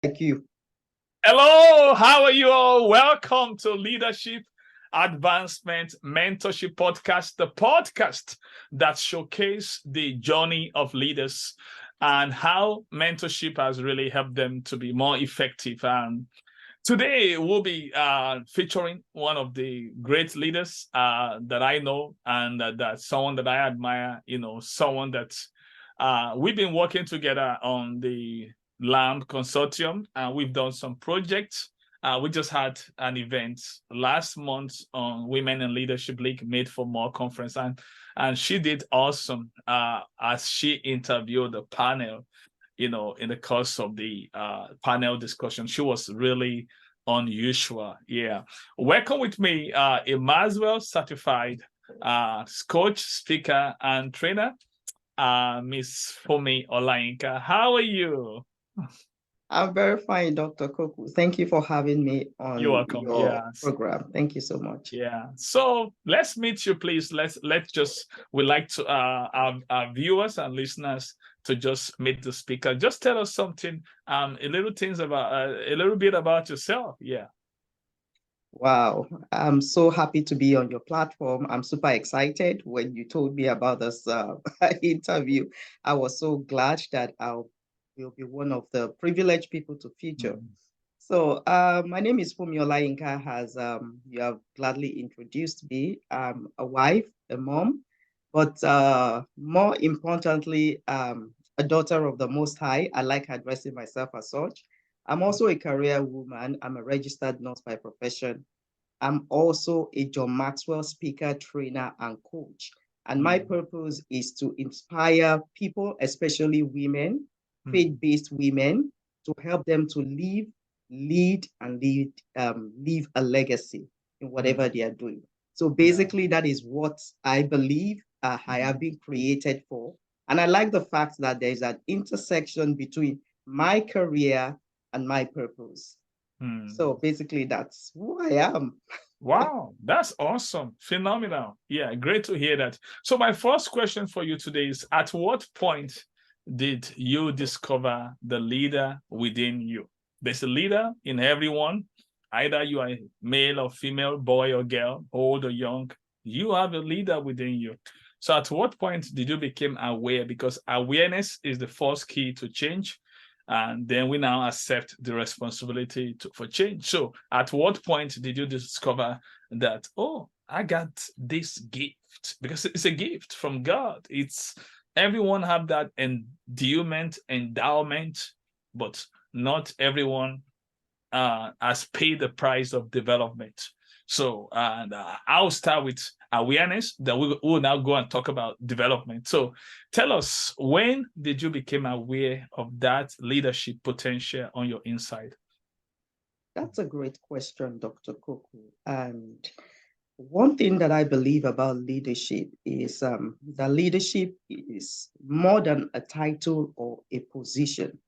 Thank you. Hello, how are you all? Welcome to Leadership Advancement Mentorship Podcast, the podcast that showcases the journey of leaders and how mentorship has really helped them to be more effective. And today we'll be featuring one of the great leaders that I know and that's someone that I admire, someone that we've been working together on the LAMP consortium, and we've done some projects. We just had an event last month on Women in Leadership League Made for More conference, and she did awesome as she interviewed the panel, in the course of the panel discussion. She was really unusual. Yeah. Welcome with me, a Maxwell certified coach, speaker, and trainer, Miss Funmi Olayinka. How are you? I'm very fine, Dr. Koku. Thank you for having me You're on welcome. your Yes. program. Thank you so much. Yeah. So let's meet you, please. We like to our viewers and listeners to just meet the speaker. Just tell us something, a little bit about yourself. Yeah. Wow. I'm so happy to be on your platform. I'm super excited when you told me about this interview. I was so glad that I will be one of the privileged people to feature. Mm. So my name is Funmi Olayinka, as you have gladly introduced me. I'm a wife, a mom, but more importantly, a daughter of the Most High. I like addressing myself as such. I'm also a career woman. I'm a registered nurse by profession. I'm also a John Maxwell speaker, trainer, and coach. And my purpose is to inspire people, especially women, faith-based women, to help them to live, lead, and leave a legacy in whatever they are doing. So basically, that is what I believe I have been created for. And I like the fact that there is an intersection between my career and my purpose. So basically, that's who I am. Wow, that's awesome. Phenomenal. Yeah, great to hear that. So my first question for you today is, at what point did you discover the leader within you? There's a leader in everyone. Either you are male or female, boy or girl, old or young. You have a leader within you. So at what point did you become aware? Because awareness is the first key to change. And then we now accept the responsibility for change. So at what point did you discover that, oh, I got this gift? Because it's a gift from God. It's everyone have that endowment, but not everyone has paid the price of development. So I'll start with awareness, then we'll now go and talk about development. So tell us, when did you become aware of that leadership potential on your inside? That's a great question, Dr. Koku. And one thing that I believe about leadership is that leadership is more than a title or a position.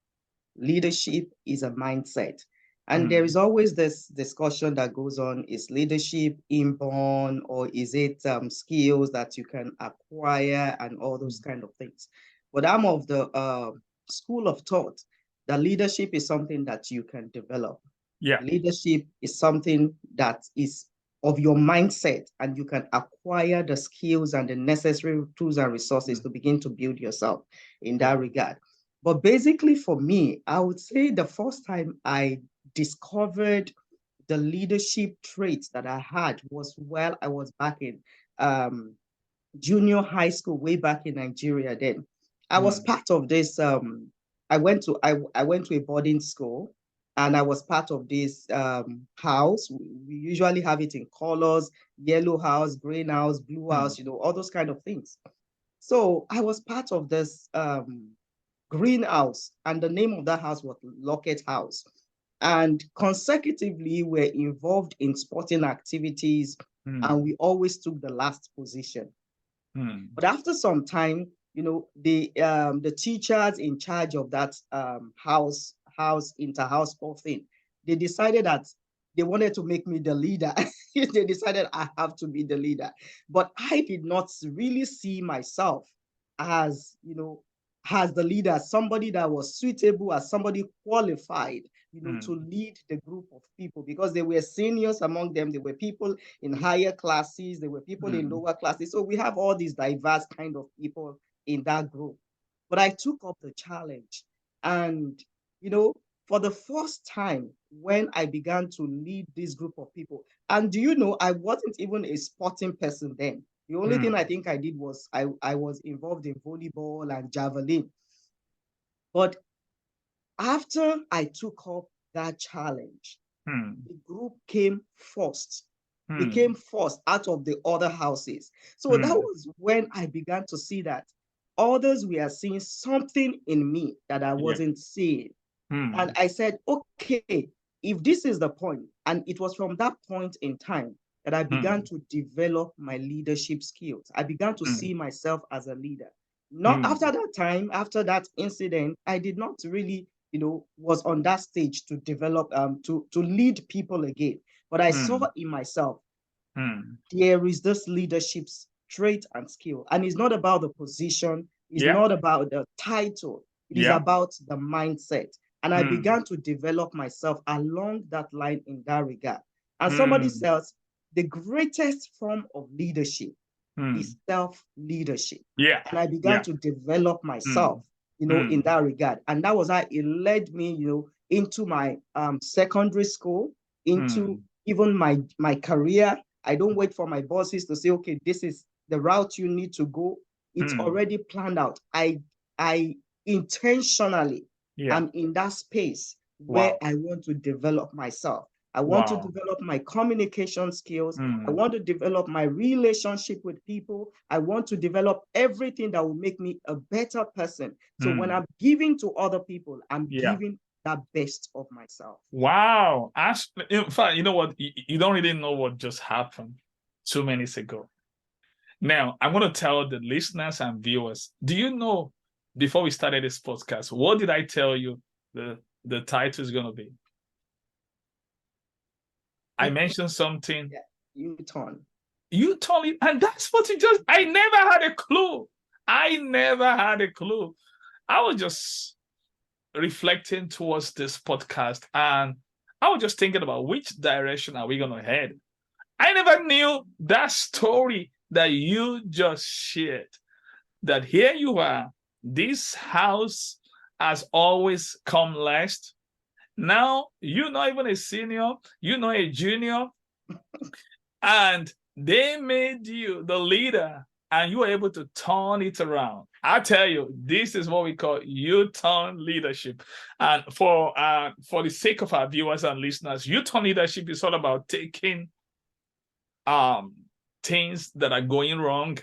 Leadership is a mindset. And there is always this discussion that goes on, is leadership inborn, or is it skills that you can acquire and all those kind of things. But I'm of the school of thought that leadership is something that you can develop. Yeah. Leadership is something that is of your mindset, and you can acquire the skills and the necessary tools and resources to begin to build yourself in that regard. But basically for me, I would say the first time I discovered the leadership traits that I had was while I was back in junior high school, way back in Nigeria then. I was part of this, I went to a boarding school, and I was part of this house. We usually have it in colors: yellow house, green house, blue house, all those kind of things. So I was part of this greenhouse, and the name of that house was Lockett House. And consecutively, we're involved in sporting activities, and we always took the last position. But after some time, the teachers in charge of that inter-house sport thing, they decided that they wanted to make me the leader. They decided I have to be the leader. But I did not really see myself as, as the leader, as somebody that was suitable, as somebody qualified to lead the group of people, because they were seniors among them. There were people in higher classes. There were people in lower classes. So we have all these diverse kind of people in that group. But I took up the challenge. And, for the first time, when I began to lead this group of people, and I wasn't even a sporting person then. The only thing I think I did was I was involved in volleyball and javelin. But after I took up that challenge, the group became first out of the other houses. So that was when I began to see that others were seeing something in me that I wasn't seeing. And I said, okay, if this is the point, and it was from that point in time that I began to develop my leadership skills. I began to see myself as a leader. Not after that time, after that incident, I did not really, was on that stage to develop, to lead people again. But I saw in myself, there is this leadership trait and skill. And it's not about the position. It's not about the title. It is about the mindset. And I began to develop myself along that line in that regard. And somebody says, the greatest form of leadership is self-leadership. Yeah. And I began to develop myself, in that regard. And that was how it led me, into my secondary school, into even my career. I don't wait for my bosses to say, okay, this is the route you need to go. It's already planned out. I intentionally am in that space where I want to develop myself. I want to develop my communication skills. I want to develop my relationship with people. I want to develop everything that will make me a better person. So when I'm giving to other people, I'm giving the best of myself. Wow. In fact, you know what? You don't really know what just happened 2 minutes ago. Now, I'm going to tell the listeners and viewers, do you know, before we started this podcast, what did I tell you the title is going to be? I mentioned something. U-turn. U-turn, and that's what I never had a clue. I was just reflecting towards this podcast, and I was just thinking about which direction are we going to head. I never knew that story that you just shared, that here you are, this house has always come last. Now, you're not even a senior, you're not a junior, and they made you the leader, and you were able to turn it around. I tell you, this is what we call U-turn leadership. And for the sake of our viewers and listeners, U-turn leadership is all about taking things that are going wrong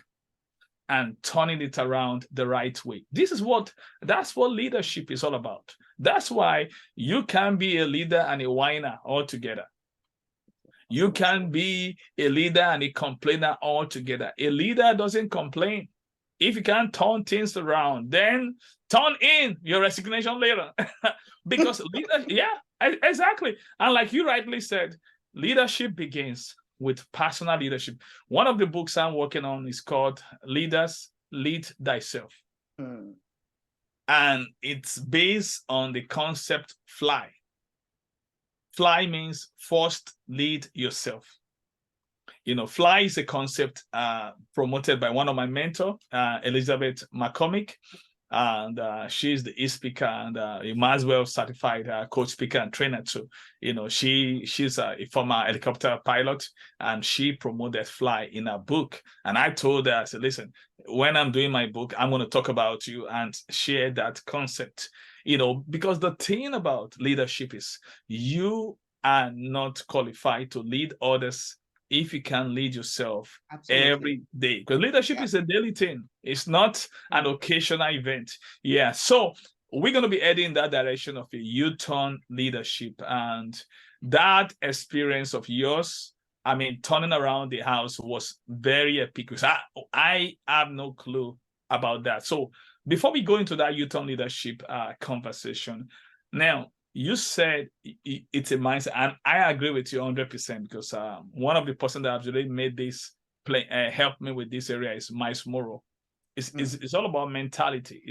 and turning it around the right way. That's what leadership is all about. That's why you can be a leader and a whiner all together. You can be a leader and a complainer all together. A leader doesn't complain. If you can't turn things around, then turn in your resignation later. Because exactly. And like you rightly said, leadership begins with personal leadership. One of the books I'm working on is called Leaders Lead Thyself. And it's based on the concept fly. Fly means first lead yourself. Fly is a concept promoted by one of my mentors, Elizabeth McCormick. And she's the e-speaker and a Maxwell certified coach, speaker, and trainer too. She's a former helicopter pilot, and she promoted fly in her book. And I told her, I said, listen, when I'm doing my book, I'm going to talk about you and share that concept. Because the thing about leadership is you are not qualified to lead others if you can lead yourself every day. Because leadership is a daily thing. It's not an occasional event. Yeah. So we're going to be heading in that direction of a U-turn leadership. And that experience of yours, turning around the house was very epic. Because I have no clue about that. So before we go into that U-turn leadership conversation, now, you said it's a mindset, and I agree with you 100% because one of the person that has really made this help me with this area is Miles Morrow. It's all about mentality.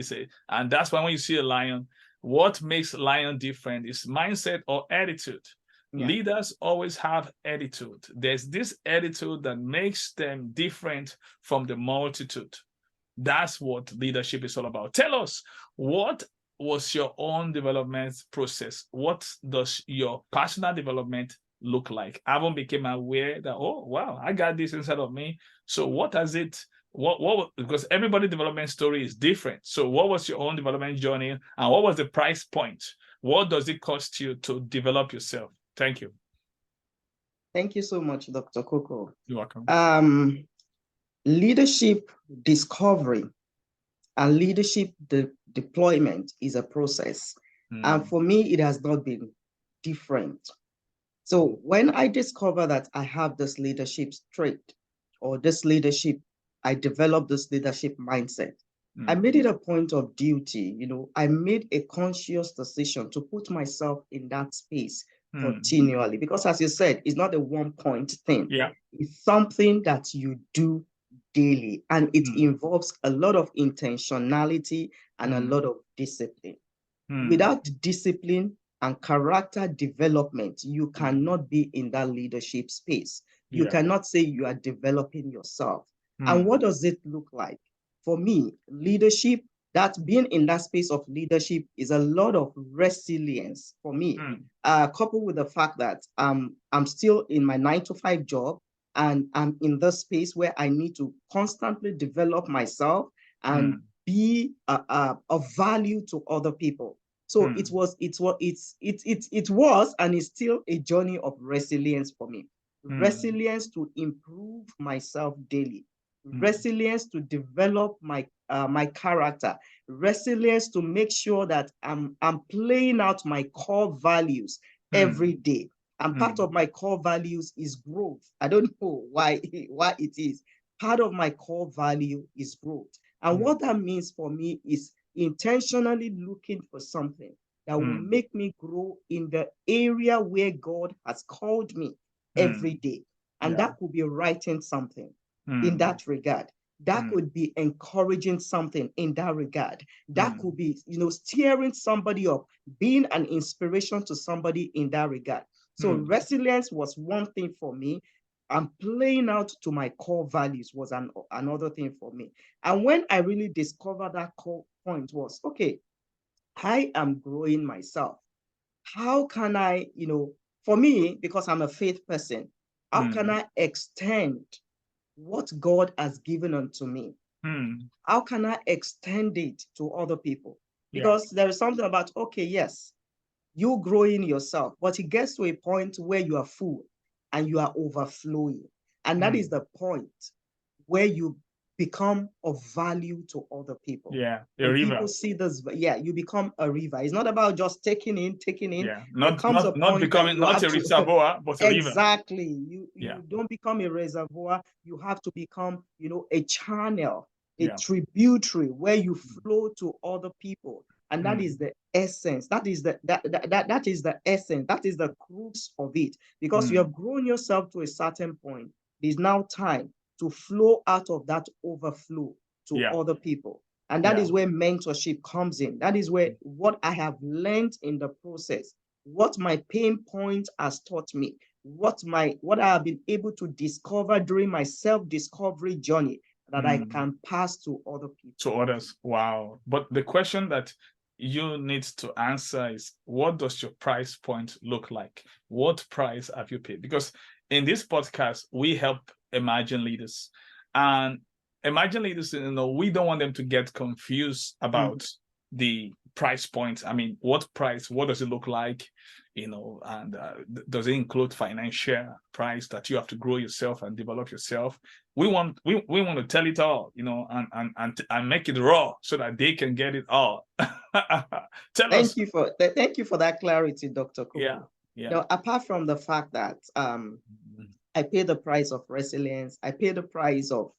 And that's why when you see a lion, what makes lion different is mindset or attitude. Yeah. Leaders always have attitude. There's this attitude that makes them different from the multitude. That's what leadership is all about. Tell us, what was your own development process? What does your personal development look like? I haven't become aware that, oh, wow, I got this inside of me. So what has it, because everybody's development story is different. So what was your own development journey, and what was the price point? What does it cost you to develop yourself? Thank you. Thank you so much, Dr. Koku. You're welcome. Leadership discovery and leadership deployment is a process. And for me, it has not been different. So when I discover that I have this leadership trait or this leadership, I developed this leadership mindset. I made it a point of duty. I made a conscious decision to put myself in that space continually, because as you said, it's not a one-point thing. Yeah. It's something that you do daily, and it involves a lot of intentionality and a lot of discipline. Without discipline and character development, you cannot be in that leadership space. You cannot say you are developing yourself. And what does it look like? For me, leadership, that being in that space of leadership is a lot of resilience for me, coupled with the fact that I'm still in my 9-to-5 job, and I'm in the space where I need to constantly develop myself and be a value to other people. So it was and is still a journey of resilience for me. Resilience to improve myself daily. Resilience to develop my character. Resilience to make sure that I'm playing out my core values every day. And part of my core values is growth. I don't know why it is. Part of my core value is growth. And what that means for me is intentionally looking for something that will make me grow in the area where God has called me every day. And that could be writing something in that regard. That could be encouraging something in that regard. That could be, steering somebody up, being an inspiration to somebody in that regard. So resilience was one thing for me, and playing out to my core values was another thing for me. And when I really discovered that core point was, okay, I am growing myself. How can I, for me, because I'm a faith person, how can I extend what God has given unto me? How can I extend it to other people? Because there is something about, okay, yes, you growing yourself, but it gets to a point where you are full and you are overflowing. And that is the point where you become of value to other people. Yeah, a river. People see this, you become a river. It's not about just taking in. Yeah, not becoming not a reservoir, but a river. Exactly. You don't become a reservoir. You have to become, a channel, a tributary where you flow to other people. And that is the essence. That is the essence. That is the crux of it. Because you have grown yourself to a certain point. It is now time to flow out of that overflow to other people. And that is where mentorship comes in. That is where what I have learned in the process, what my pain point has taught me, what I have been able to discover during my self-discovery journey that I can pass to other people. To others. Wow. But the question that you need to answer is, what does your price point look like? What price have you paid? Because in this podcast, we help emerging leaders. And emerging leaders, we don't want them to get confused about the price point. I mean, what price? What does it look like? And does it include financial price that you have to grow yourself and develop yourself? We want to tell it all, and make it raw so that they can get it all. Thank you for that clarity, Dr. Koku. Yeah. Apart from the fact that I pay the price of resilience, I pay the price of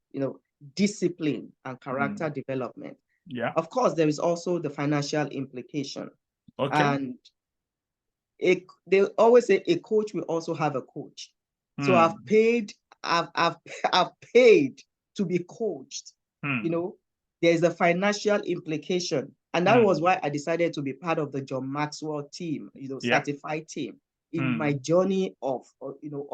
discipline and character development. Yeah. Of course, there is also the financial implication. Okay. And they always say a coach will also have a coach. So I've paid to be coached. There's a financial implication. And that was why I decided to be part of the John Maxwell team, certified team in my journey of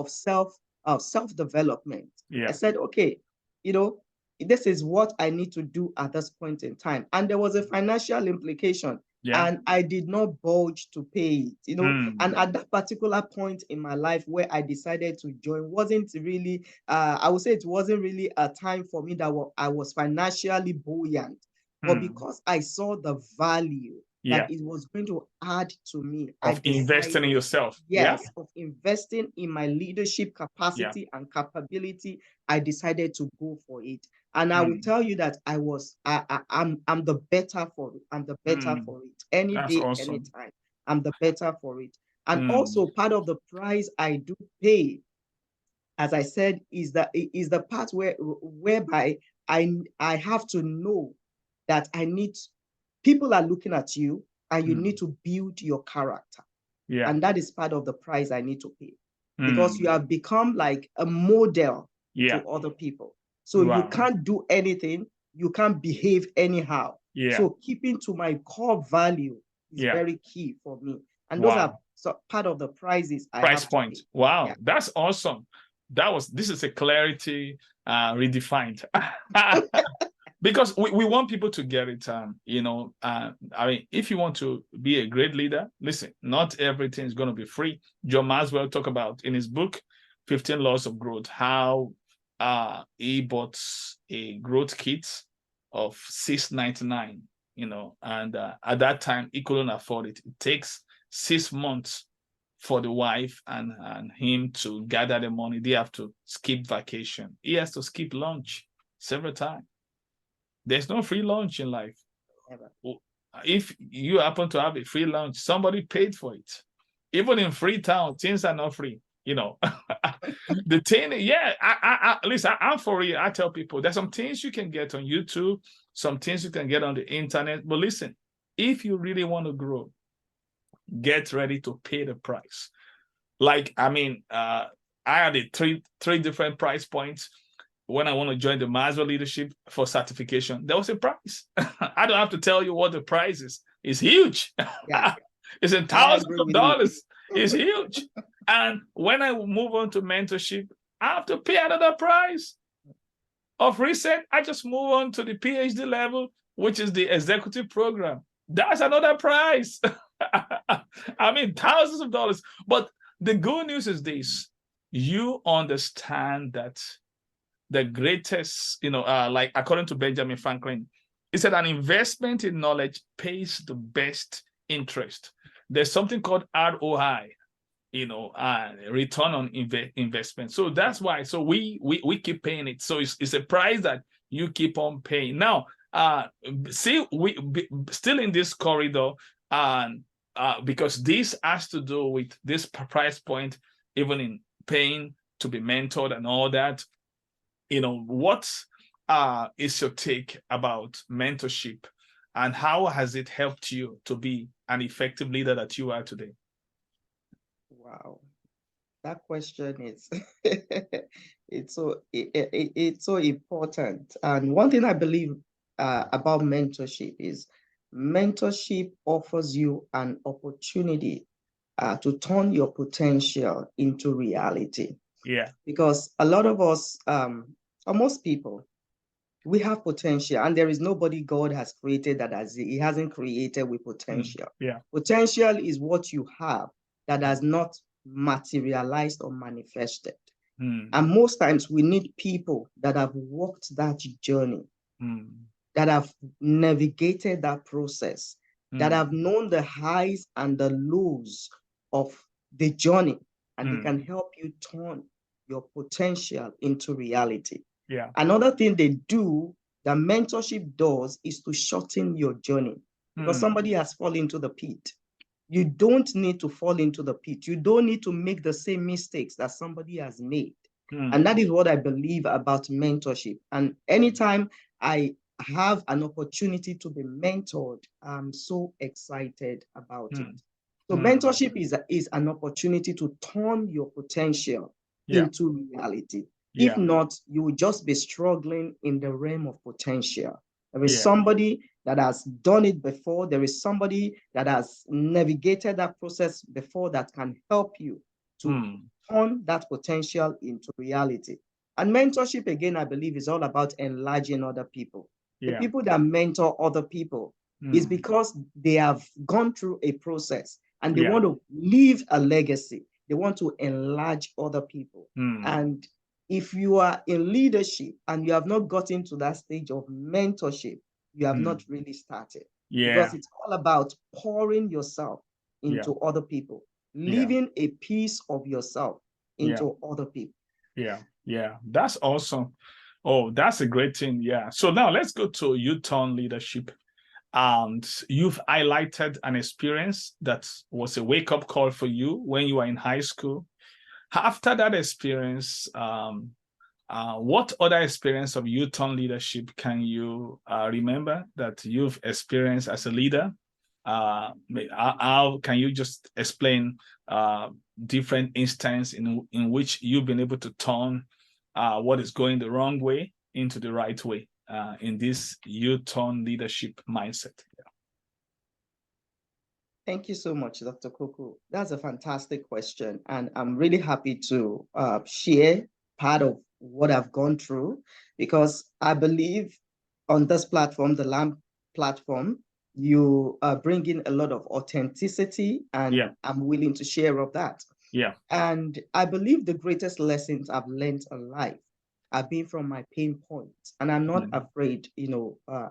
self-development. I said, okay, this is what I need to do at this point in time. And there was a financial implication. And I did not budge to pay it, and at that particular point in my life where I decided to join wasn't really, I would say it wasn't really a time for me that I was financially buoyant, but because I saw the value that it was going to add to me. Of investing in yourself. Yes, of investing in my leadership capacity and capability. I decided to go for it. And I will tell you that I'm the better for it. I'm the better for it. Any day, anytime. I'm the better for it. And also part of the price I do pay, as I said, is the part whereby I have to know that people are looking at you and you need to build your character. And that is part of the price I need to pay. Because you have become like a model to other people. So you can't do anything. You can't behave anyhow. So keeping to my core value is very key for me. And those are part of the prizes I price have point. Wow, that's awesome. This is a clarity redefined. Because we want people to get it. I mean, if you want to be a great leader, listen, not everything is going to be free. John Maxwell talked about in his book, 15 Laws of Growth, how he bought a growth kit of $6.99, and at that time he couldn't afford it. It takes 6 months for the wife and him to gather the money. They have to skip vacation. He has to skip lunch several times. There's no free lunch in life. Ever. If you happen to have a free lunch, somebody paid for it. Even in Freetown, things are not free. The thing, listen, I'm for real. I tell people there's some things you can get on YouTube, some things you can get on the internet. But listen, if you really want to grow, get ready to pay the price. Like, I mean, I had three different price points. When I want to join the Maxwell Leadership for certification, there was a price. I don't have to tell you what the price is. It's huge. Yeah. It's in thousands of dollars. It's huge. And when I move on to mentorship, I have to pay another price. Of recent, I just move on to the PhD level, which is the executive program. That's another price. I mean, thousands of dollars. But the good news is this. You understand that the greatest, like according to Benjamin Franklin, he said an investment in knowledge pays the best interest. There's something called ROI, return on investment. So that's why. So we keep paying it. So it's a price that you keep on paying. Now, see, still in this corridor, and because this has to do with this price point, even in paying to be mentored and all that. What is your take about mentorship, and how has it helped you to be an effective leader that you are today? Wow, that question is it's so important. And one thing I believe about mentorship is mentorship offers you an opportunity to turn your potential into reality. Yeah. Because a lot of us, or most people, we have potential, and there is nobody God has created that He hasn't created with potential. Yeah. Potential is what you have that has not materialized or manifested. And most times we need people that have walked that journey, that have navigated that process, that have known the highs and the lows of the journey, and they can help you turn your potential into reality. Yeah. Another thing they do, that mentorship does, is to shorten your journey. Because somebody has fallen into the pit. You don't need to fall into the pit. You don't need to make the same mistakes that somebody has made. And that is what I believe about mentorship. And anytime I have an opportunity to be mentored, I'm so excited about it. So mentorship is an opportunity to turn your potential into reality. If not, you will just be struggling in the realm of potential. There is somebody that has done it before. There is somebody that has navigated that process before that can help you to turn that potential into reality. And mentorship, again, I believe is all about enlarging other people. The people that mentor other people is because they have gone through a process and they want to leave a legacy. They want to enlarge other people. And if you are in leadership and you have not gotten to that stage of mentorship, you have not really started. Because it's all about pouring yourself into other people, leaving a piece of yourself into other people. Yeah, that's awesome. Oh, that's a great thing. Yeah. So now let's go to U-turn leadership. And you've highlighted an experience that was a wake-up call for you when you were in high school. After that experience, what other experience of U-turn leadership can you remember that you've experienced as a leader? How can you just explain different instances in which you've been able to turn what is going the wrong way into the right way in this U-turn leadership mindset? Thank you so much, Dr. Koku. That's a fantastic question. And I'm really happy to share part of what I've gone through, because I believe on this platform, the LAMP platform, you bring in a lot of authenticity, and I'm willing to share of that. And I believe the greatest lessons I've learned in life have been from my pain points. And I'm not afraid,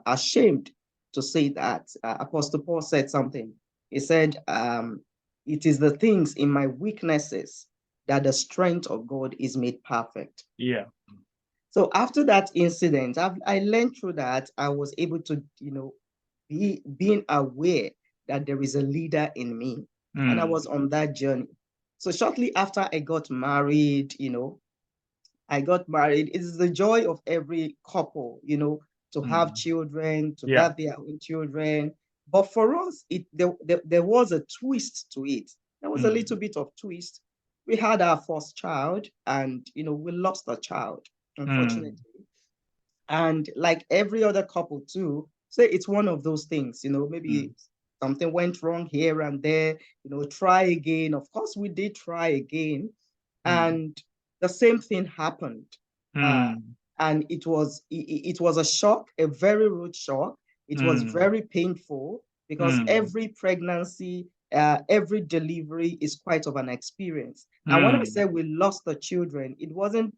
ashamed to say that. Apostle Paul said something. He said, it is the things in my weaknesses that the strength of God is made perfect. So after that incident, I learned through that. I was able to, being aware that there is a leader in me. And I was on that journey. So shortly after I got married, I got married. It is the joy of every couple, to have children, to have their own children. But for us, there was a twist to it. There was a little bit of twist. We had our first child, and we lost a child, unfortunately. And like every other couple too, say it's one of those things, maybe something went wrong here and there, try again. Of course, we did try again, and the same thing happened. And it was a shock, a very rude shock. It was very painful, because every pregnancy, every delivery is quite of an experience. And when I say we lost the children, it wasn't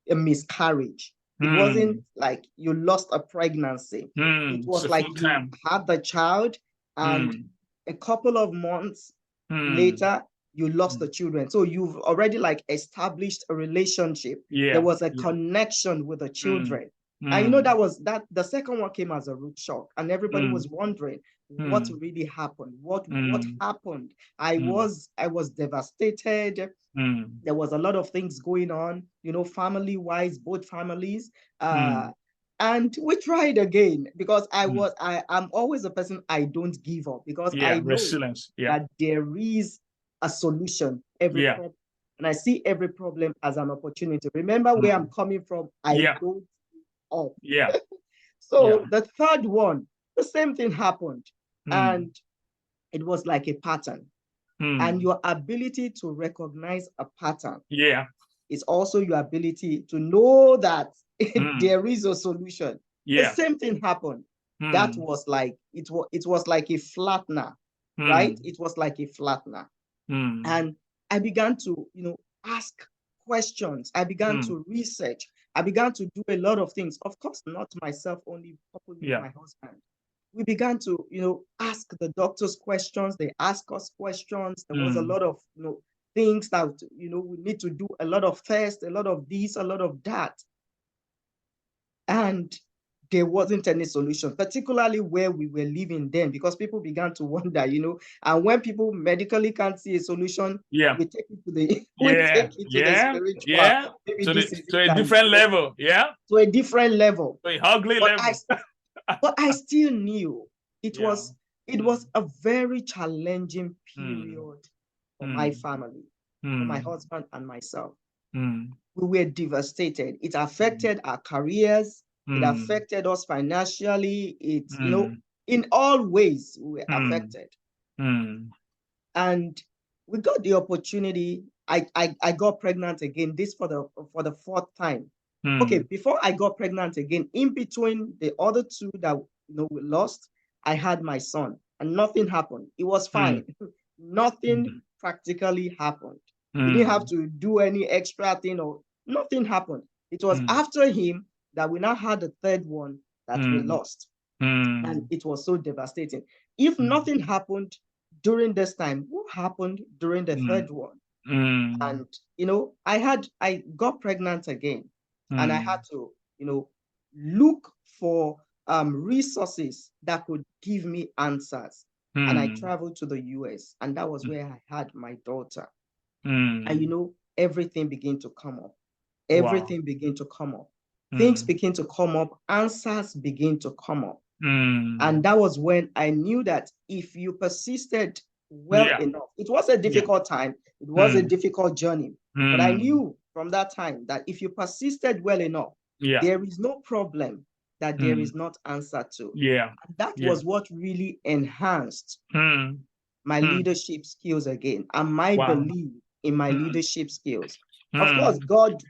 a miscarriage. It wasn't like you lost a pregnancy. It was like you had the child, and a couple of months later, you lost the children. So you've already like established a relationship. There was a connection with the children. And the second one came as a rude shock, and everybody was wondering what really happened. What happened? I was devastated. There was a lot of things going on, family-wise, both families. And we tried again, because I'm always a person, I don't give up, because I know that there is a solution every problem. And I see every problem as an opportunity. Remember where I'm coming from. I don't up. So the third one, the same thing happened. And it was like a pattern. And your ability to recognize a pattern is also your ability to know that there is a solution. The same thing happened. That was like, it was like a flattener, right? It was like a flattener. And I began to, ask questions. I began to research. I began to do a lot of things. Of course, not myself only, coupled with my husband. We began to, ask the doctors questions. They ask us questions. There was a lot of, things that, we need to do, a lot of tests, a lot of this, a lot of that. And there wasn't any solution, particularly where we were living then, because people began to wonder, and when people medically can't see a solution, we take it to the spiritual. To a different level. To a different level. To a ugly level. But I still knew it was a very challenging period for my family, for my husband and myself. We were devastated. It affected our careers. It affected us financially. It, Mm. in all ways, we were Mm. affected. Mm. And we got the opportunity. I got pregnant again, this for the fourth time. Okay, Mm. before I got pregnant again, in between the other two that we lost, I had my son, and nothing happened. It was fine. Nothing Mm. practically happened. We didn't have Mm. to do any extra thing, or nothing happened. It was Mm. after him that we now had the third one that we Mm. lost. Mm. And it was so devastating. If Mm. nothing happened during this time, what happened during the Mm. third one? Mm. And I got pregnant again, and I had to look for resources that could give me answers. And I Mm. traveled to the US, and that was where I had my daughter. Mm. And everything began to come up. Wow. Everything began to come up. Things Mm. begin to come up, answers begin to come up. Mm. And that was when I knew that if you persisted well Yeah. enough, it was a difficult time, it was a difficult journey, but I knew from that time that if you persisted well enough, Yeah. there is no problem that there is not answer to. Yeah. And that Yeah. was what really enhanced my Mm. leadership skills again, and my Wow. belief in my leadership skills. Of Mm. course, God,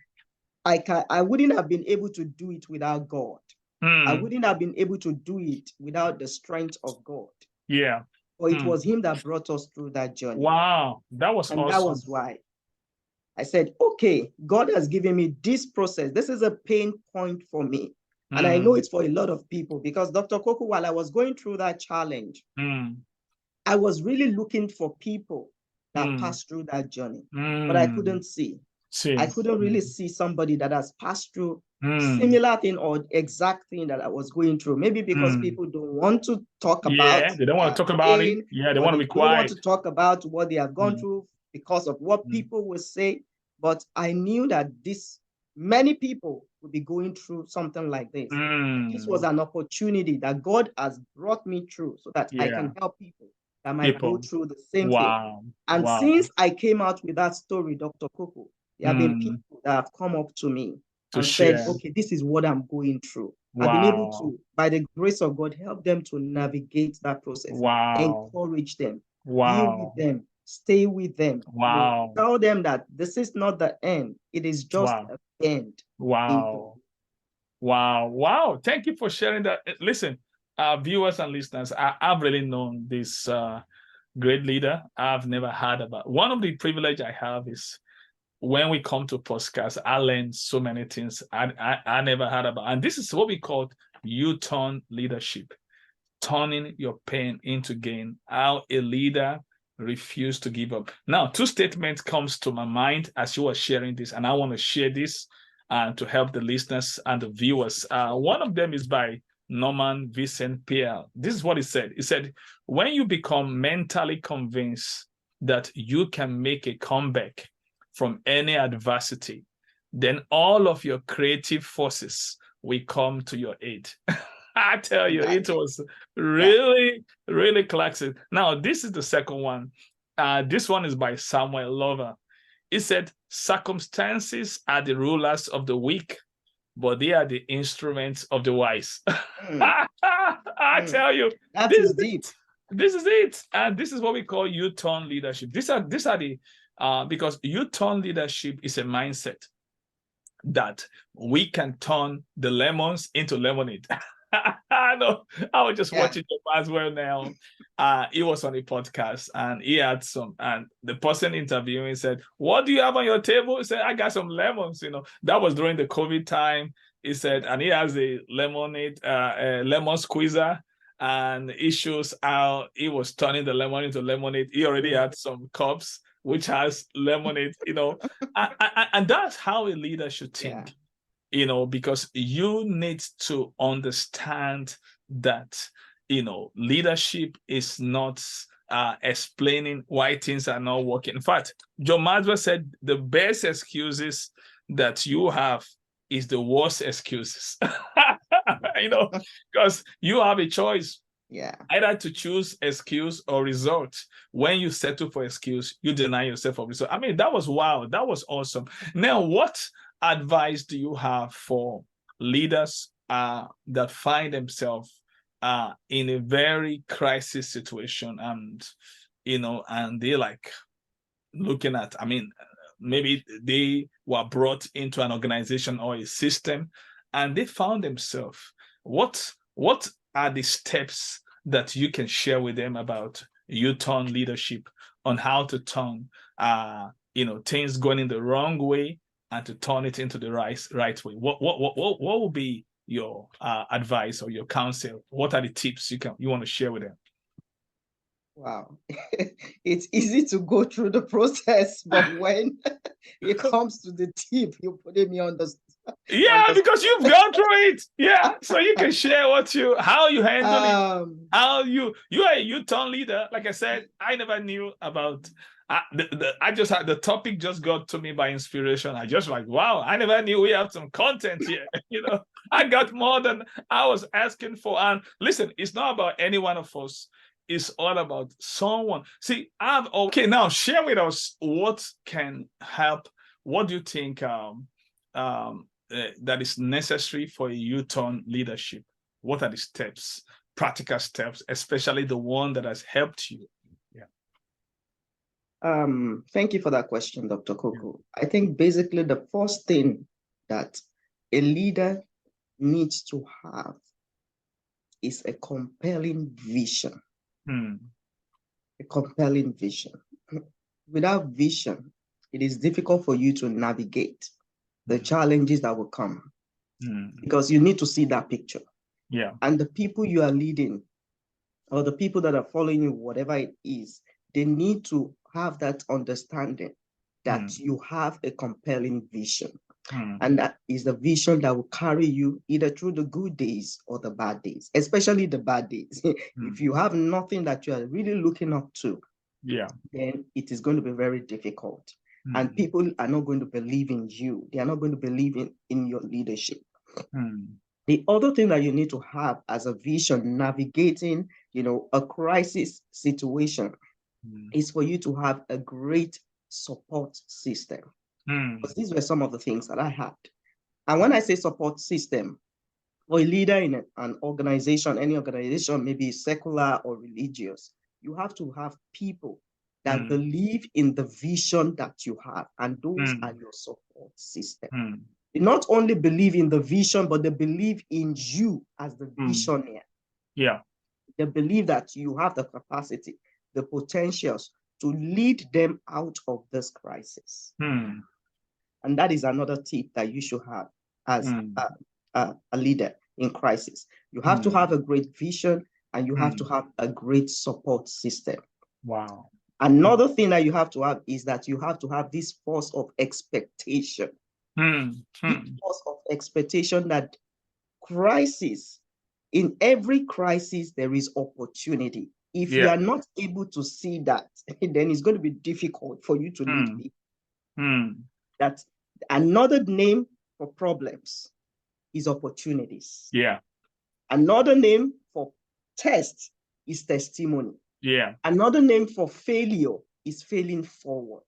I wouldn't have been able to do it without God. I wouldn't have been able to do it without the strength of God. Yeah. But it was him that brought us through that journey. Wow. That was And awesome. that was why I said, okay, God has given me this process. This is a pain point for me. And I know it's for a lot of people, because Dr. Koku, while I was going through that challenge, I was really looking for people that passed through that journey, but I couldn't see. I couldn't really see somebody that has passed through similar thing or exact thing that I was going through. Maybe because people don't want to talk about they don't want to talk about it. Yeah, they want to be quiet. Don't want to talk about what they have gone through because of what people will say. But I knew that many people would be going through something like this. This was an opportunity that God has brought me through so that I can help people that might go through the same thing. And since I came out with that story, Dr. Koku, there have been people that have come up to me and said, okay, this is what I'm going through. I've been able to, by the grace of God, help them to navigate that process, encourage them, be with them, stay with them, tell them that this is not the end. It is just a end. Wow. Thank you for sharing that. Listen, viewers and listeners, I've really known this great leader. I've never heard about. One of the privilege I have is when we come to podcasts, I learn so many things I never heard about. And this is what we call U-turn leadership, turning your pain into gain, how a leader refused to give up. Now, two statements comes to my mind as you were sharing this, and I want to share this to help the listeners and the viewers. One of them is by Norman Vincent Peale. This is what he said. He said, when you become mentally convinced that you can make a comeback from any adversity, then all of your creative forces will come to your aid. I tell you, it was really, really classic. Now, this is the second one. This one is by Samuel Lover. He said, circumstances are the rulers of the weak, but they are the instruments of the wise. I tell you, that is deep. This is it. And this is what we call U-turn leadership. These are the because U-turn leadership is a mindset that we can turn the lemons into lemonade. I know. I was just watching Maxwell now. He was on a podcast and he had some, and the person interviewing said, "What do you have on your table?" He said, "I got some lemons." That was during the COVID time. He said, and he has a lemonade, lemon squeezer, and he shows how he was turning the lemon into lemonade. He already had some cups which has lemonade, and that's how a leader should think. Because you need to understand that, leadership is not explaining why things are not working. In fact, John Maxwell said the best excuses that you have is the worst excuses. Because you have a choice. Either to choose excuse or result. When you settle for excuse, you deny yourself of result. I mean, that was wow. That was awesome. Now, what advice do you have for leaders that find themselves in a very crisis situation, and and they like looking at, maybe they were brought into an organization or a system, and they found themselves. What are the steps that you can share with them about U-turn leadership, on how to turn things going in the wrong way and to turn it into the right way? What will be your advice or your counsel? What are the tips you want to share with them? Wow. It's easy to go through the process, but when it comes to the tip, you're putting me on the because you've gone through it. Yeah. So you can share how you handle it. How you are a U-turn leader. Like I said, I never knew about I just had the topic just got to me by inspiration. I just like, wow, I never knew we have some content here. I got more than I was asking for. And listen, it's not about any one of us. It's all about someone. See, now share with us what can help. What do you think that is necessary for a U-turn leadership? What are the steps, practical steps, especially the one that has helped you? Yeah. Thank you for that question, Dr. Koku. I think basically the first thing that a leader needs to have is a compelling vision. A compelling vision. Without vision, it is difficult for you to navigate the challenges that will come, because you need to see that picture. Yeah. And the people you are leading, or the people that are following you, whatever it is, they need to have that understanding that you have a compelling vision. And that is the vision that will carry you either through the good days or the bad days, especially the bad days. If you have nothing that you are really looking up to, then it is going to be very difficult. And people are not going to believe in you. They are not going to believe in your leadership. The other thing that you need to have as a vision navigating, a crisis situation is for you to have a great support system. Because these were some of the things that I had. And when I say support system, for a leader in an organization, any organization, maybe secular or religious, you have to have people that believe in the vision that you have, and those are your support system. They not only believe in the vision, but they believe in you as the visionary. Yeah. They believe that you have the capacity, the potentials to lead them out of this crisis. And that is another tip that you should have as a leader in crisis. You have to have a great vision, and you have to have a great support system. Wow. Another thing that you have to have is that you have to have this force of expectation. This force of expectation that in every crisis, there is opportunity. If you are not able to see that, then it's going to be difficult for you to lead people. That's another name for problems is opportunities. Yeah. Another name for test is testimony. Yeah. Another name for failure is failing forward.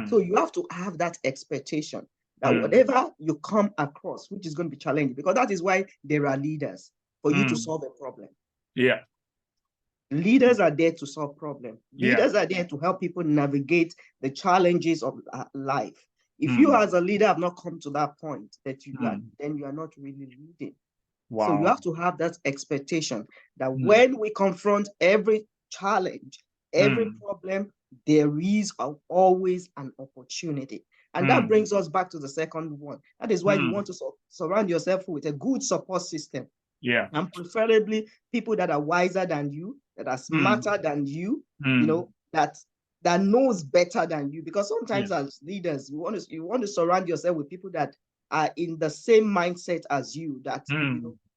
So you have to have that expectation that whatever you come across, which is going to be challenging, because that is why there are leaders, for you to solve a problem. Yeah. Leaders are there to solve problems. Leaders are there to help people navigate the challenges of life. If you as a leader have not come to that point, that you are, then you are not really leading. Wow. So you have to have that expectation that when we confront every challenge, every problem, there is always an opportunity. And that brings us back to the second one. That is why you want to surround yourself with a good support system. Yeah. And preferably people that are wiser than you, that are smarter than you, that knows better than you. Because sometimes as leaders, you want to surround yourself with people that are in the same mindset as you, that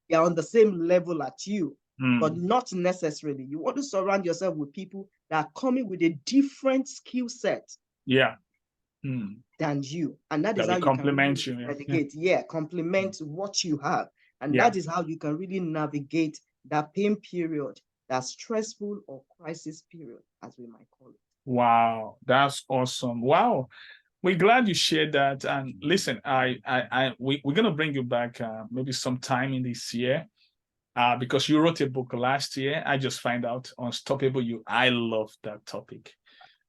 they are on the same level as you, but not necessarily. You want to surround yourself with people that are coming with a different skill set. Yeah. Than you. And that is how you complement can really navigate. Complement what you have. And that is how you can really navigate that pain period, that stressful or crisis period, as we might call it. Wow, that's awesome. Wow. We're glad you shared that. And listen, we're gonna bring you back maybe sometime in this year, because you wrote a book last year. I just find out, Unstoppable You. I love that topic.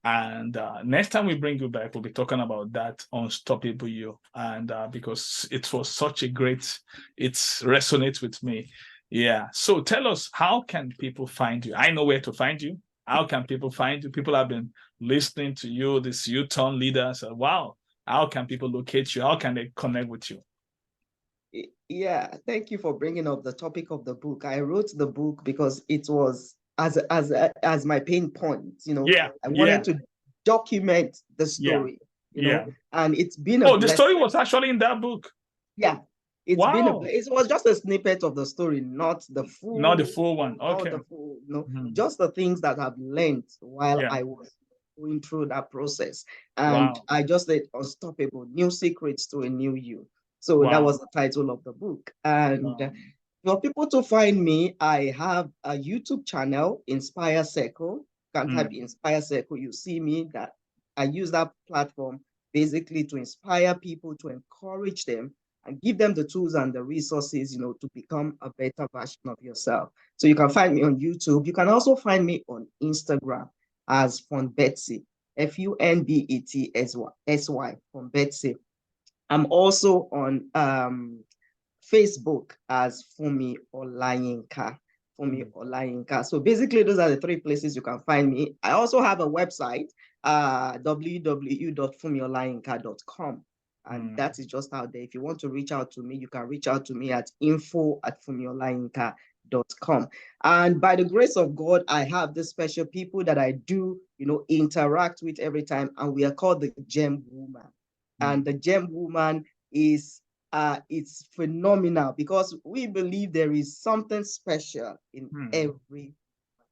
And next time we bring you back, we'll be talking about that Unstoppable You. And because it was such a great, it resonates with me. Yeah. So tell us, how can people find you? I know where to find you. How can people find you? People have been listening to you, this U-turn leader. So, wow, how can people locate you? How can they connect with you? Yeah, thank you for bringing up the topic of the book. I wrote the book because it was as my pain point. Yeah, I wanted to document the yeah, story. yeah. And it's been a The story blessing. was actually in that book. Yeah, Wow. it was just a snippet of the story, not the full, Not the full one. not Okay. the full, just the things that I've learned while I was going through that process. And Wow. I just said, Unstoppable, New Secrets to a New You. So that Wow. was the title of the book. And Wow. for people to find me, I have a YouTube channel, Inspire Circle. You can type Inspire Circle, you see me. That I use that platform basically to inspire people, to encourage them, and give them the tools and the resources, to become a better version of yourself. So you can find me on YouTube. You can also find me on Instagram as Funbetsy, Funbetsy, Funbetsy. I'm also on Facebook as Funmi Olayinka. Olayinka. So basically, those are the three places you can find me. I also have a website, www.funmiolayinka.com. And that is just out there. If you want to reach out to me, you can reach out to me at info@funmiolayinka.com. And by the grace of God, I have this special people that I do, interact with every time. And we are called the Gem Woman. And the Gem Woman is it's phenomenal because we believe there is something special in every,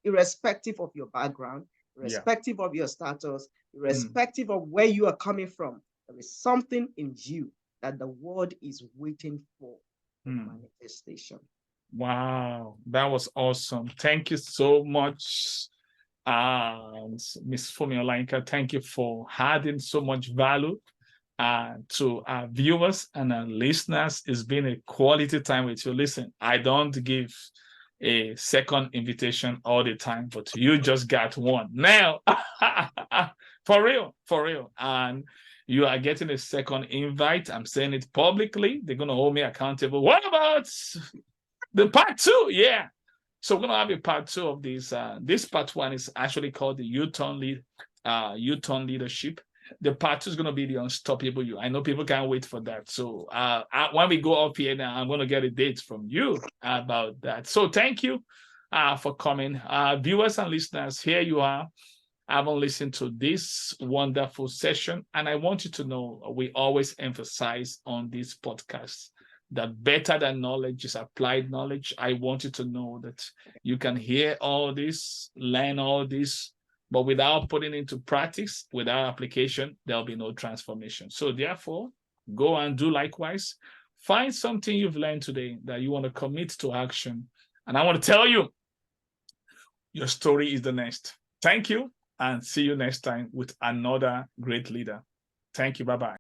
irrespective of your background, irrespective of your status, irrespective of where you are coming from. There is something in you that the world is waiting for manifestation. Wow, that was awesome. Thank you so much, Miss Funmi Olayinka. Thank you for adding so much value to our viewers and our listeners. It's been a quality time with you. Listen, I don't give a second invitation all the time, but you just got one now. For real. And you are getting a second invite. I'm saying it publicly. They're going to hold me accountable. What about the part 2? Yeah. So we're going to have a part 2 of this. This part 1 is actually called the U-turn leadership. The part 2 is going to be the Unstoppable You. I know people can't wait for that. So when we go up here now, I'm going to get a date from you about that. So thank you for coming. Viewers and listeners, here you are. I haven't listened to this wonderful session. And I want you to know, we always emphasize on this podcast that better than knowledge is applied knowledge. I want you to know that you can hear all this, learn all this, but without putting into practice, without application, there'll be no transformation. So therefore, go and do likewise. Find something you've learned today that you want to commit to action. And I want to tell you, your story is the next. Thank you, and see you next time with another great leader. Thank you. Bye-bye.